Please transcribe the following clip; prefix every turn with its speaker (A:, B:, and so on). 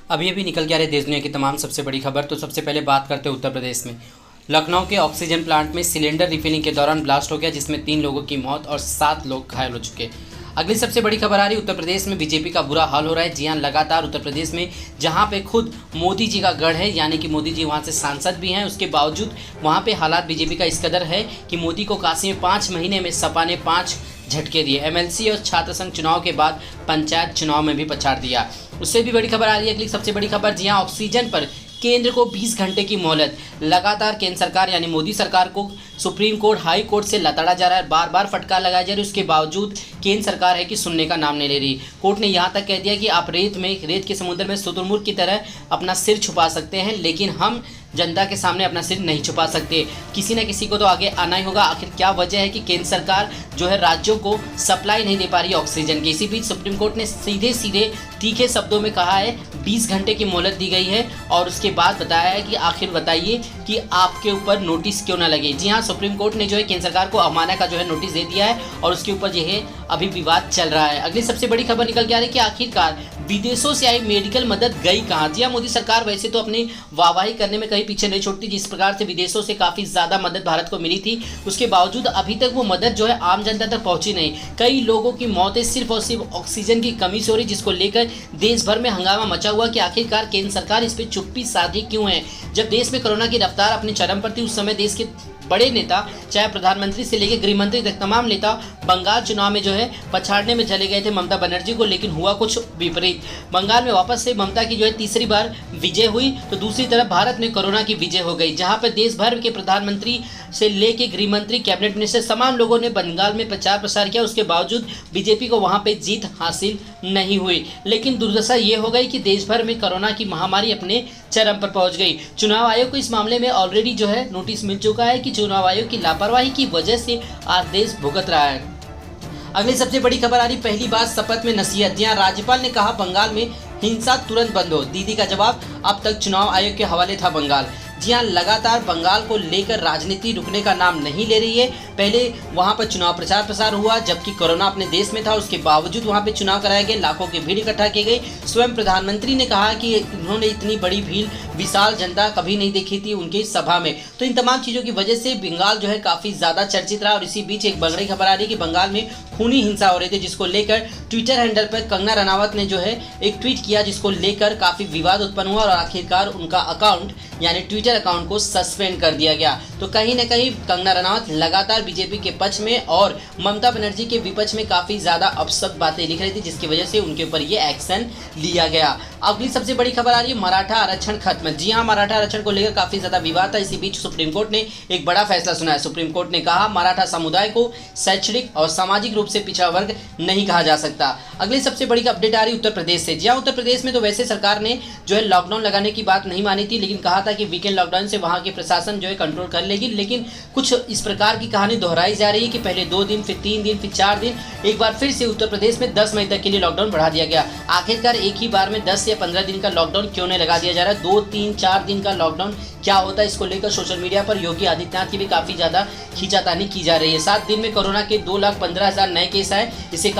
A: अभी अभी निकल के आ रहे देश दुनिया की तमाम सबसे बड़ी खबर। तो सबसे पहले बात करते हैं उत्तर प्रदेश में। लखनऊ के ऑक्सीजन प्लांट में सिलेंडर रिफिलिंग के दौरान ब्लास्ट हो गया, जिसमें 3 लोगों की मौत और 7 लोग घायल हो चुके। अगली सबसे बड़ी खबर आ रही है, उत्तर प्रदेश में बीजेपी का बुरा हाल हो रहा है। जी हां, लगातार उत्तर प्रदेश में जहां पे खुद मोदी जी का गढ़ है, यानी कि मोदी जी वहां से सांसद भी हैं, उसके बावजूद वहां पे हालात बीजेपी का इस कदर है कि मोदी को काशी में 5 महीने में सपा ने 5 झटके दिए। एमएलसी और छात्र संघ चुनाव के बाद पंचायत चुनाव में भी पछाड़ दिया। उससे भी बड़ी खबर आ रही है, अगली सबसे बड़ी खबर। जी हां, ऑक्सीजन पर केंद्र को 20 घंटे की मोहलत। लगातार केंद्र सरकार यानी मोदी सरकार को सुप्रीम कोर्ट, हाई कोर्ट से लताड़ा जा रहा है, बार बार फटकार लगाया जा रहा है। उसके बावजूद केंद्र सरकार है कि सुनने का नाम नहीं ले रही। कोर्ट ने यहाँ तक कह दिया कि आप रेत के समुद्र में शुतुरमुर्ग की तरह अपना सिर छुपा सकते हैं, लेकिन हम जनता के सामने अपना सिर नहीं छुपा सकते। किसी न किसी को तो आगे आना ही होगा। आखिर क्या वजह है कि केंद्र सरकार जो है राज्यों को सप्लाई नहीं दे पा रही ऑक्सीजन की। इसी बीच सुप्रीम कोर्ट ने सीधे तीखे शब्दों में कहा है 20 घंटे की मोहलत दी गई है, और उसके बाद बताया है कि आखिर बताइए कि आपके ऊपर नोटिस क्यों ना लगे। जी हाँ, सुप्रीम कोर्ट ने जो है केंद्र सरकार को अवमानना का जो है नोटिस दे दिया है, और उसके ऊपर जो है अभी विवाद चल रहा है। अगली सबसे बड़ी खबर निकल के आ रही है कि आखिरकार विदेशों से आई मेडिकल मदद गई कहाँ। जी हाँ, मोदी सरकार वैसे तो अपनी वाहवाही करने में कहीं पीछे नहीं छोड़ती। जिस प्रकार से विदेशों से काफ़ी ज़्यादा मदद भारत को मिली थी, उसके बावजूद अभी तक वो मदद जो है आम जनता तक पहुंची नहीं। कई लोगों की मौतें सिर्फ और सिर्फ ऑक्सीजन की कमी से हो रही, जिसको लेकर देश भर में हंगामा मचा हुआ कि आखिरकार केंद्र सरकार इस पर चुप्पी साधी क्यों है। जब देश में कोरोना की रफ्तार अपने चरम पर थी, उस समय देश के बड़े नेता, चाहे प्रधानमंत्री से लेकर गृह मंत्री तक, तमाम नेता बंगाल चुनाव में जो है पछाड़ने में चले गए थे ममता बनर्जी को, लेकिन हुआ कुछ विपरीत। बंगाल में वापस से ममता की जो है तीसरी बार विजय हुई, तो दूसरी तरफ भारत में कोरोना की विजय हो गई, जहां पर देश भर के प्रधानमंत्री से लेकर गृह मंत्री, कैबिनेट मिनिस्टर, तमाम लोगों ने बंगाल में प्रचार प्रसार किया। उसके बावजूद बीजेपी को वहां पर जीत हासिल नहीं हुई। लेकिन दुर्दशा ये हो गई कि देश भर में कोरोना की महामारी अपने चरम पर पहुंच गई। चुनाव आयोग को इस मामले में ऑलरेडी जो है नोटिस मिल चुका है कि चुनाव आयोग की लापरवाही की वजह से आज देश भुगत रहा है। अगली सबसे बड़ी खबर आ रही, पहली बार शपथ में नसीहत। जहां राज्यपाल ने कहा बंगाल में हिंसा तुरंत बंद हो। दीदी का जवाब, अब तक चुनाव आयोग के हवाले था बंगाल। जी हाँ, लगातार बंगाल को लेकर राजनीति रुकने का नाम नहीं ले रही है। पहले वहाँ पर चुनाव प्रचार प्रसार हुआ जबकि कोरोना अपने देश में था, उसके बावजूद वहाँ पे चुनाव कराए गए, लाखों की भीड़ इकट्ठा की गई। स्वयं प्रधानमंत्री ने कहा कि उन्होंने इतनी बड़ी भीड़, विशाल जनता कभी नहीं देखी थी उनकी सभा में। तो इन तमाम चीज़ों की वजह से बंगाल जो है काफ़ी ज़्यादा चर्चित रहा। और इसी बीच एक बड़ी खबर आ रही है कि बंगाल में खूनी हिंसा हो रही थी, जिसको लेकर ट्विटर हैंडल पर कंगना रनावत ने जो है एक ट्वीट किया, जिसको लेकर काफ़ी विवाद उत्पन्न हुआ और आखिरकार उनका अकाउंट यानी ट्विटर अकाउंट को सस्पेंड कर दिया गया। तो कहीं ना कहीं कंगना रनावत लगातार बीजेपी के पक्ष में और ममता बनर्जी के विपक्ष में काफ़ी ज़्यादा अपशब्द बातें लिख रही थी, जिसकी वजह से उनके ऊपर ये एक्शन लिया गया। अगली सबसे बड़ी खबर आ रही है, मराठा आरक्षण खत्म। जी हाँ, मराठा आरक्षण को लेकर काफ़ी ज़्यादा विवाद था। इसी बीच सुप्रीम कोर्ट ने एक बड़ा फैसला सुनाया। सुप्रीम कोर्ट ने कहा मराठा समुदाय को शैक्षणिक और सामाजिक रूप से पिछड़ा वर्ग नहीं कहा जा सकता। अगली सबसे बड़ी अपडेट आ रही उत्तर प्रदेश से। जी हाँ, उत्तर प्रदेश में तो वैसे सरकार ने जो है लॉकडाउन लगाने की बात नहीं मानी थी, लेकिन कहा था कि वीकेंड लॉकडाउन से वहाँ के प्रशासन जो है कंट्रोल कर लेगी। लेकिन कुछ इस प्रकार की कहानी दोहराई जा रही है कि पहले 2 दिन, फिर 3 दिन, फिर 4 दिन, एक बार फिर से उत्तर प्रदेश में 10 मई तक के लिए लॉकडाउन बढ़ा दिया गया। आखिरकार एक ही बार में 10 या 15 दिन का लॉकडाउन क्यों नहीं लगा दिया जा रहा है? 2, 3, 4 दिन का लॉकडाउन क्या होता है? इसको लेकर सोशल मीडिया पर योगी आदित्यनाथ की भी काफ़ी ज़्यादा खींचातानी की जा रही है। 7 दिन में कोरोना के 2,15,000 नए केस आए। इसे